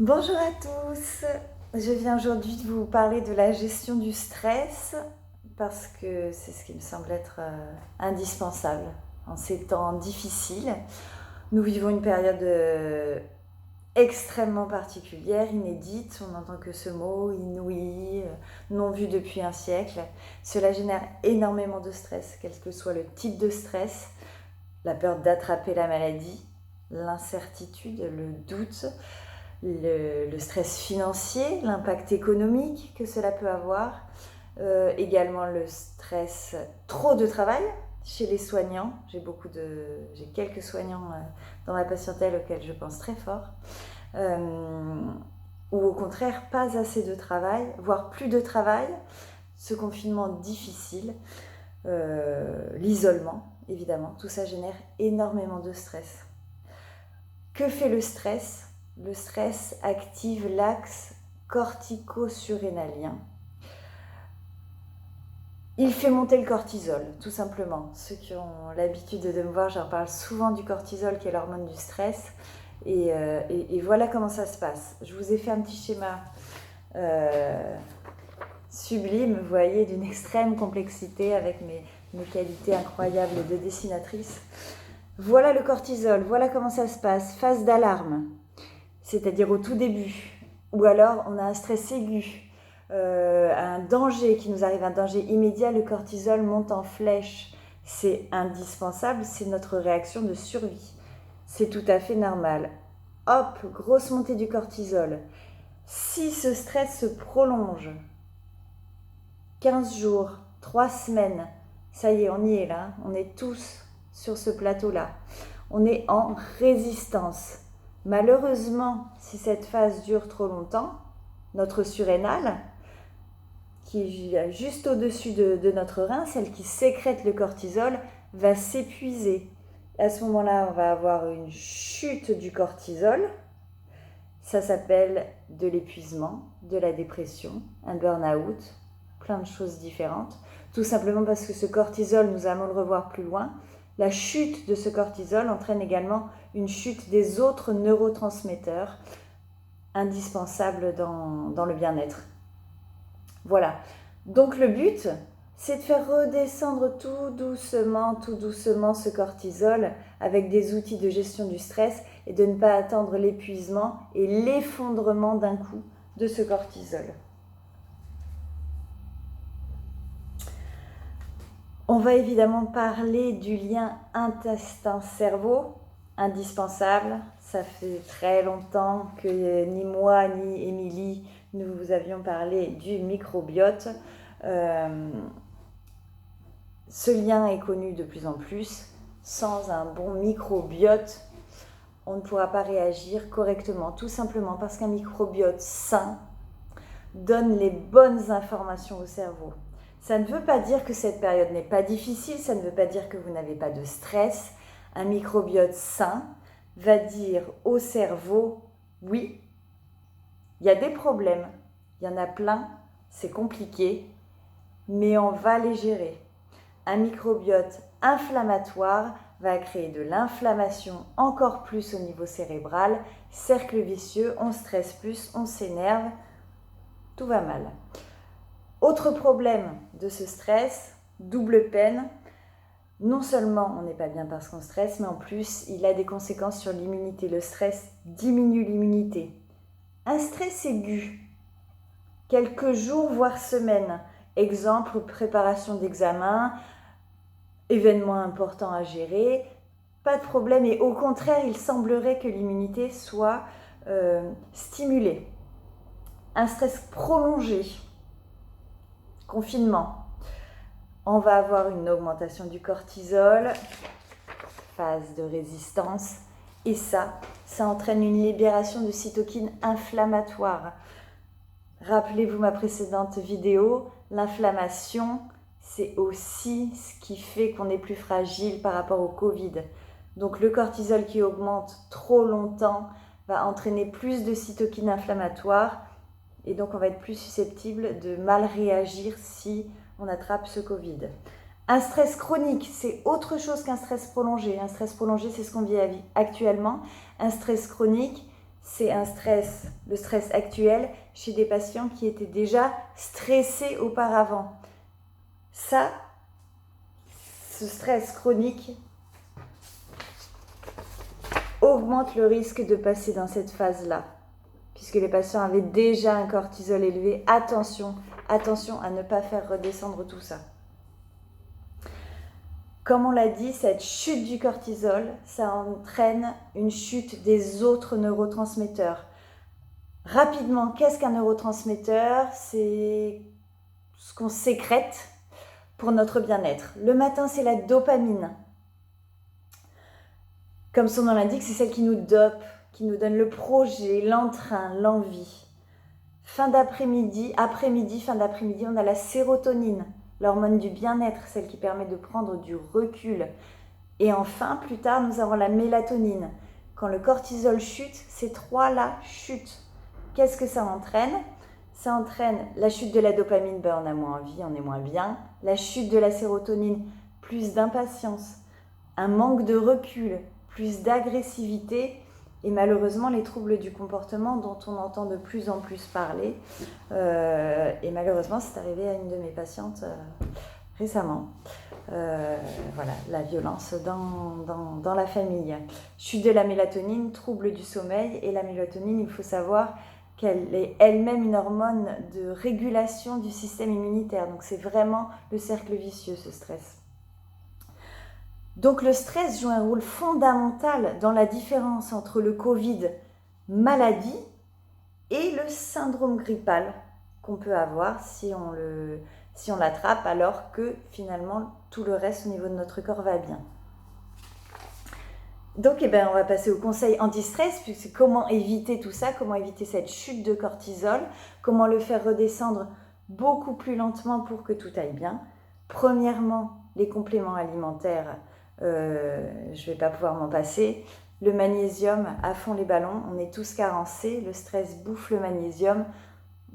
Bonjour à tous, je viens aujourd'hui de vous parler de la gestion du stress parce que c'est ce qui me semble être indispensable en ces temps difficiles. Nous vivons une période extrêmement particulière, inédite, on n'entend que ce mot, inouï, non vu depuis un siècle. Cela génère énormément de stress, quel que soit le type de stress, la peur d'attraper la maladie, l'incertitude, le doute, le stress financier, l'impact économique que cela peut avoir, également le stress trop de travail chez les soignants. J'ai quelques soignants dans ma patientèle auxquels je pense très fort, ou au contraire pas assez de travail, voire plus de travail, ce confinement difficile, l'isolement évidemment, tout ça génère énormément de stress. Que fait le stress ? Le stress active l'axe cortico-surrénalien. Il fait monter le cortisol, tout simplement. Ceux qui ont l'habitude de me voir, je leur parle souvent du cortisol, qui est l'hormone du stress. Et voilà comment ça se passe. Je vous ai fait un petit schéma sublime, vous voyez, d'une extrême complexité avec mes qualités incroyables de dessinatrice. Voilà le cortisol, voilà comment ça se passe. Phase d'alarme, c'est-à-dire au tout début. Ou alors on a un stress aigu, un danger qui nous arrive, un danger immédiat, le cortisol monte en flèche. C'est indispensable, c'est notre réaction de survie. C'est tout à fait normal. Hop, grosse montée du cortisol. Si ce stress se prolonge, 15 jours, 3 semaines, ça y est, on y est là, on est tous sur ce plateau-là. On est en résistance. Malheureusement, si cette phase dure trop longtemps, notre surrénale, qui est juste au-dessus de notre rein, celle qui sécrète le cortisol, va s'épuiser. À ce moment-là, on va avoir une chute du cortisol. Ça s'appelle de l'épuisement, de la dépression, un burn-out, plein de choses différentes. Tout simplement parce que ce cortisol, nous allons le revoir plus loin, la chute de ce cortisol entraîne également une chute des autres neurotransmetteurs indispensables dans le bien-être. Voilà. Donc le but, c'est de faire redescendre tout doucement ce cortisol avec des outils de gestion du stress et de ne pas attendre l'épuisement et l'effondrement d'un coup de ce cortisol. On va évidemment parler du lien intestin-cerveau, indispensable. Ça fait très longtemps que ni moi ni Émilie, nous vous avions parlé du microbiote. Ce lien est connu de plus en plus. Sans un bon microbiote, on ne pourra pas réagir correctement, tout simplement parce qu'un microbiote sain donne les bonnes informations au cerveau. Ça ne veut pas dire que cette période n'est pas difficile, ça ne veut pas dire que vous n'avez pas de stress. Un microbiote sain va dire au cerveau, oui, il y a des problèmes, il y en a plein, c'est compliqué, mais on va les gérer. Un microbiote inflammatoire va créer de l'inflammation encore plus au niveau cérébral, cercle vicieux, on stresse plus, on s'énerve, tout va mal. Autre problème de ce stress, double peine, non seulement on n'est pas bien parce qu'on stresse, mais en plus il a des conséquences sur l'immunité. Le stress diminue l'immunité. Un stress aigu, quelques jours voire semaines, exemple préparation d'examen, événement important à gérer, pas de problème et au contraire il semblerait que l'immunité soit stimulée. Un stress prolongé, confinement, on va avoir une augmentation du cortisol, phase de résistance, et ça entraîne une libération de cytokines inflammatoires. Rappelez-vous ma précédente vidéo, l'inflammation, c'est aussi ce qui fait qu'on est plus fragile par rapport au Covid. Donc le cortisol qui augmente trop longtemps va entraîner plus de cytokines inflammatoires et donc on va être plus susceptible de mal réagir si on attrape ce Covid. Un stress chronique, c'est autre chose qu'un stress prolongé. Un stress prolongé, c'est ce qu'on vit actuellement. Un stress chronique, c'est le stress actuel chez des patients qui étaient déjà stressés auparavant. Ça, ce stress chronique augmente le risque de passer dans cette phase-là, puisque les patients avaient déjà un cortisol élevé. Attention à ne pas faire redescendre tout ça. Comme on l'a dit, cette chute du cortisol, ça entraîne une chute des autres neurotransmetteurs. Rapidement, qu'est-ce qu'un neurotransmetteur? C'est ce qu'on sécrète pour notre bien-être. Le matin, c'est la dopamine. Comme son nom l'indique, c'est celle qui nous dope, qui nous donne le projet, l'entrain, l'envie. Fin d'après-midi, fin d'après-midi, on a la sérotonine, l'hormone du bien-être, celle qui permet de prendre du recul. Et enfin, plus tard, nous avons la mélatonine. Quand le cortisol chute, ces trois-là chutent. Qu'est-ce que ça entraîne? Ça entraîne la chute de la dopamine, on a moins envie, on est moins bien. La chute de la sérotonine, plus d'impatience. Un manque de recul, plus d'agressivité. Et malheureusement, les troubles du comportement dont on entend de plus en plus parler. Et malheureusement, c'est arrivé à une de mes patientes récemment. Voilà, la violence dans la famille. Chute de la mélatonine, trouble du sommeil. Et la mélatonine, il faut savoir qu'elle est elle-même une hormone de régulation du système immunitaire. Donc c'est vraiment le cercle vicieux, ce stress. Donc le stress joue un rôle fondamental dans la différence entre le Covid maladie et le syndrome grippal qu'on peut avoir si on l'attrape, alors que finalement tout le reste au niveau de notre corps va bien. Donc on va passer au conseil anti-stress, puisque comment éviter tout ça, comment éviter cette chute de cortisol, comment le faire redescendre beaucoup plus lentement pour que tout aille bien. Premièrement, les compléments alimentaires, je ne vais pas pouvoir m'en passer. Le magnésium, à fond les ballons, on est tous carencés, le stress bouffe le magnésium.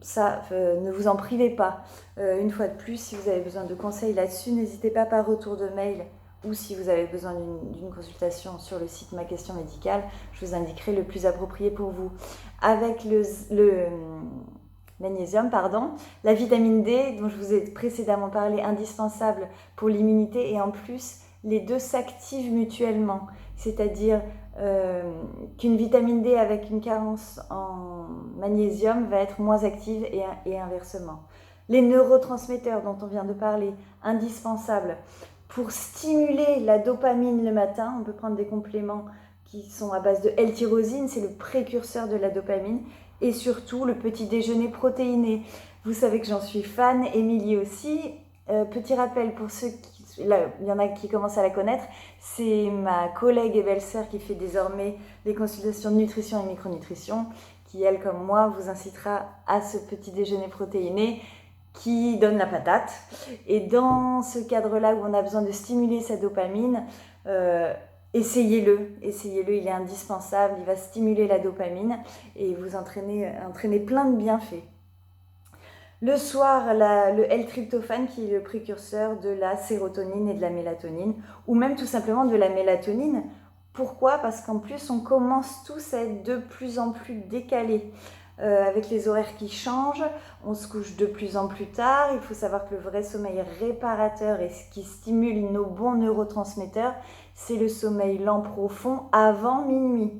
Ça, ne vous en privez pas. Une fois de plus, si vous avez besoin de conseils là-dessus, n'hésitez pas par retour de mail ou si vous avez besoin d'une consultation sur le site Ma Question Médicale, je vous indiquerai le plus approprié pour vous. Avec le magnésium, la vitamine D, dont je vous ai précédemment parlé, indispensable pour l'immunité, et en plus, les deux s'activent mutuellement, c'est-à-dire qu'une vitamine D avec une carence en magnésium va être moins active et inversement. Les neurotransmetteurs dont on vient de parler, indispensables pour stimuler la dopamine le matin. On peut prendre des compléments qui sont à base de L-tyrosine, c'est le précurseur de la dopamine, et surtout le petit déjeuner protéiné. Vous savez que j'en suis fan, Émilie aussi. Petit rappel pour ceux il y en a qui commencent à la connaître, c'est ma collègue et belle-sœur qui fait désormais des consultations de nutrition et micronutrition, qui elle comme moi vous incitera à ce petit déjeuner protéiné qui donne la patate. Et dans ce cadre-là où on a besoin de stimuler sa dopamine, essayez-le, il est indispensable, il va stimuler la dopamine et vous entraîner plein de bienfaits. Le soir, le L-tryptophane qui est le précurseur de la sérotonine et de la mélatonine, ou même tout simplement de la mélatonine. Pourquoi? Parce qu'en plus, on commence tous à être de plus en plus décalés. Avec les horaires qui changent, on se couche de plus en plus tard. Il faut savoir que le vrai sommeil réparateur et ce qui stimule nos bons neurotransmetteurs, c'est le sommeil lent profond avant minuit.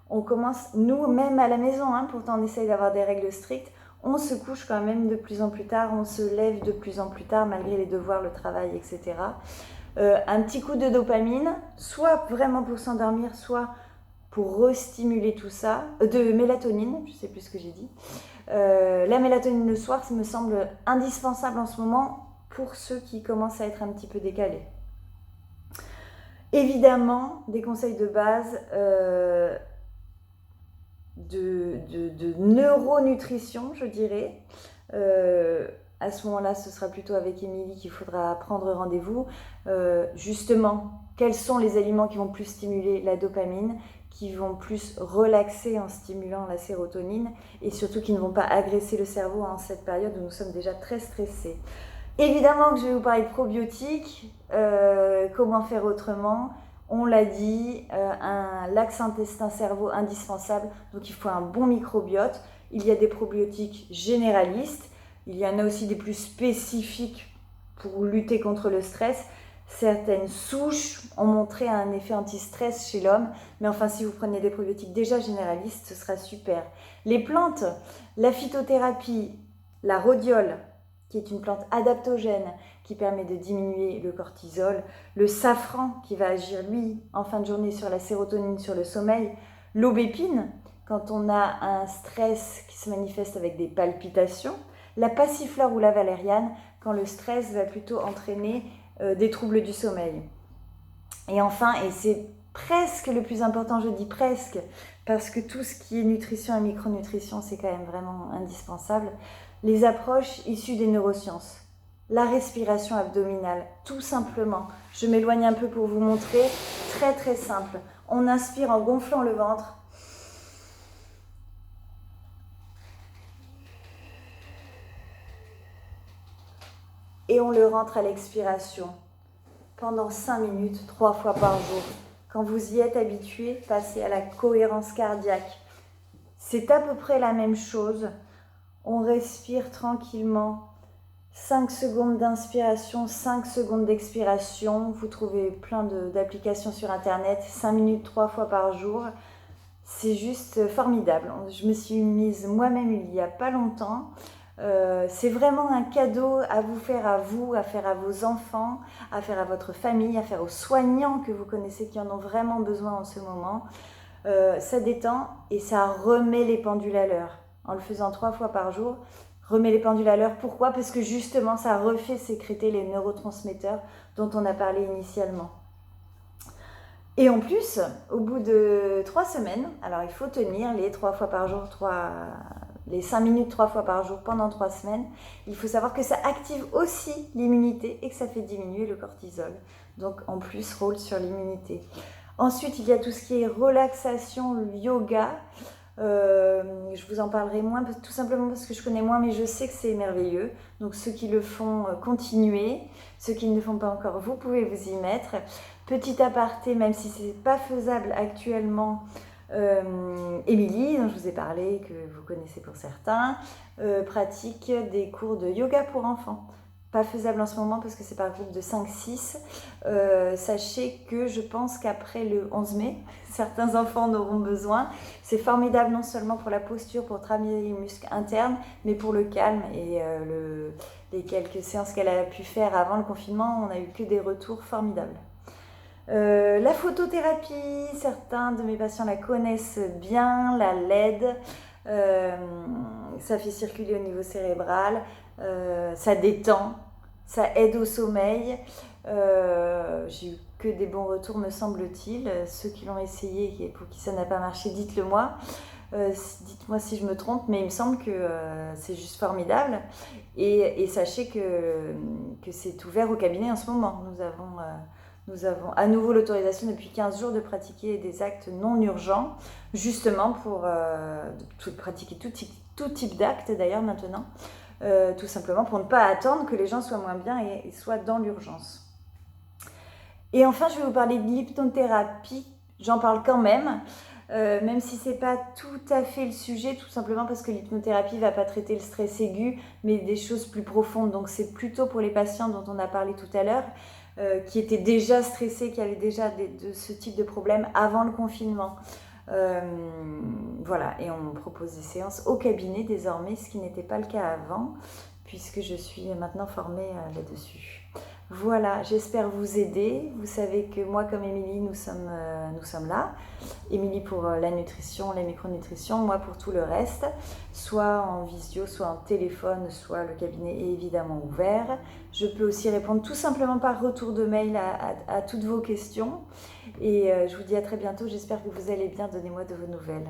On commence, nous, même à la maison, pourtant on essaye d'avoir des règles strictes, on se couche quand même de plus en plus tard, on se lève de plus en plus tard malgré les devoirs, le travail, etc. Un petit coup de dopamine, soit vraiment pour s'endormir, soit pour restimuler tout ça, de mélatonine, je ne sais plus ce que j'ai dit. La mélatonine le soir, ça me semble indispensable en ce moment pour ceux qui commencent à être un petit peu décalés. Évidemment, des conseils de base de neuronutrition, je dirais. À ce moment-là, ce sera plutôt avec Émilie qu'il faudra prendre rendez-vous. Justement, quels sont les aliments qui vont plus stimuler la dopamine, qui vont plus relaxer en stimulant la sérotonine et surtout qui ne vont pas agresser le cerveau en cette période où nous sommes déjà très stressés. Évidemment que je vais vous parler de probiotiques, comment faire autrement. On l'a dit, l'axe intestin-cerveau indispensable, donc il faut un bon microbiote. Il y a des probiotiques généralistes, il y en a aussi des plus spécifiques pour lutter contre le stress. Certaines souches ont montré un effet anti-stress chez l'homme, mais enfin si vous prenez des probiotiques déjà généralistes, ce sera super. Les plantes, la phytothérapie, la rhodiole, qui est une plante adaptogène qui permet de diminuer le cortisol, le safran qui va agir lui en fin de journée sur la sérotonine, sur le sommeil, l'aubépine quand on a un stress qui se manifeste avec des palpitations, la passiflore ou la valériane quand le stress va plutôt entraîner des troubles du sommeil. Et enfin, et c'est presque le plus important, je dis presque, parce que tout ce qui est nutrition et micronutrition, c'est quand même vraiment indispensable, les approches issues des neurosciences. La respiration abdominale, tout simplement. Je m'éloigne un peu pour vous montrer, très très simple. On inspire en gonflant le ventre. Et on le rentre à l'expiration pendant 5 minutes, 3 fois par jour. Quand vous y êtes habitué, passez à la cohérence cardiaque. C'est à peu près la même chose. On respire tranquillement. 5 secondes d'inspiration, 5 secondes d'expiration. Vous trouvez plein d'applications sur Internet. 5 minutes, 3 fois par jour. C'est juste formidable. Je me suis mise moi-même il n'y a pas longtemps. C'est vraiment un cadeau à vous, à faire à vos enfants, à faire à votre famille, à faire aux soignants que vous connaissez qui en ont vraiment besoin en ce moment. Ça détend et ça remet les pendules à l'heure. En le faisant 3 fois par jour, remet les pendules à l'heure. Pourquoi? Parce que justement, ça refait sécréter les neurotransmetteurs dont on a parlé initialement. Et en plus, au bout de 3 semaines, alors il faut tenir les 3 fois par jour, les 5 minutes 3 fois par jour pendant 3 semaines, il faut savoir que ça active aussi l'immunité et que ça fait diminuer le cortisol. Donc en plus, rôle sur l'immunité. Ensuite, il y a tout ce qui est relaxation, le yoga. Je vous en parlerai moins, tout simplement parce que je connais moins, mais je sais que c'est merveilleux. Donc ceux qui le font, continuez. Ceux qui ne le font pas encore, vous pouvez vous y mettre. Petit aparté, même si ce n'est pas faisable actuellement, Émilie, dont je vous ai parlé, que vous connaissez pour certains, pratique des cours de yoga pour enfants. Pas faisable en ce moment parce que c'est par groupe de 5-6. Sachez que je pense qu'après le 11 mai, certains enfants en auront besoin. C'est formidable non seulement pour la posture, pour travailler les muscles internes, mais pour le calme et les quelques séances qu'elle a pu faire avant le confinement, on n'a eu que des retours formidables. La photothérapie, certains de mes patients la connaissent bien, la LED, ça fait circuler au niveau cérébral, ça détend, ça aide au sommeil. J'ai eu que des bons retours me semble-t-il. Ceux qui l'ont essayé et pour qui ça n'a pas marché, dites-le moi. Dites-moi si je me trompe, mais il me semble que c'est juste formidable. Et sachez que c'est ouvert au cabinet en ce moment. Nous avons à nouveau l'autorisation depuis 15 jours de pratiquer des actes non urgents, justement pour pratiquer tout type d'actes d'ailleurs maintenant, tout simplement pour ne pas attendre que les gens soient moins bien et soient dans l'urgence. Et enfin, je vais vous parler de l'hypnothérapie, j'en parle quand même si ce n'est pas tout à fait le sujet, tout simplement parce que l'hypnothérapie ne va pas traiter le stress aigu, mais des choses plus profondes. Donc c'est plutôt pour les patients dont on a parlé tout à l'heure, qui étaient déjà stressés, qui avaient déjà de ce type de problème avant le confinement. Voilà, et on propose des séances au cabinet désormais, ce qui n'était pas le cas avant, puisque je suis maintenant formée là-dessus. Voilà, j'espère vous aider. Vous savez que moi, comme Émilie, nous sommes là. Émilie pour la nutrition, la micronutrition, moi pour tout le reste, soit en visio, soit en téléphone, soit le cabinet est évidemment ouvert. Je peux aussi répondre tout simplement par retour de mail à toutes vos questions. Et je vous dis à très bientôt, j'espère que vous allez bien, donnez-moi de vos nouvelles.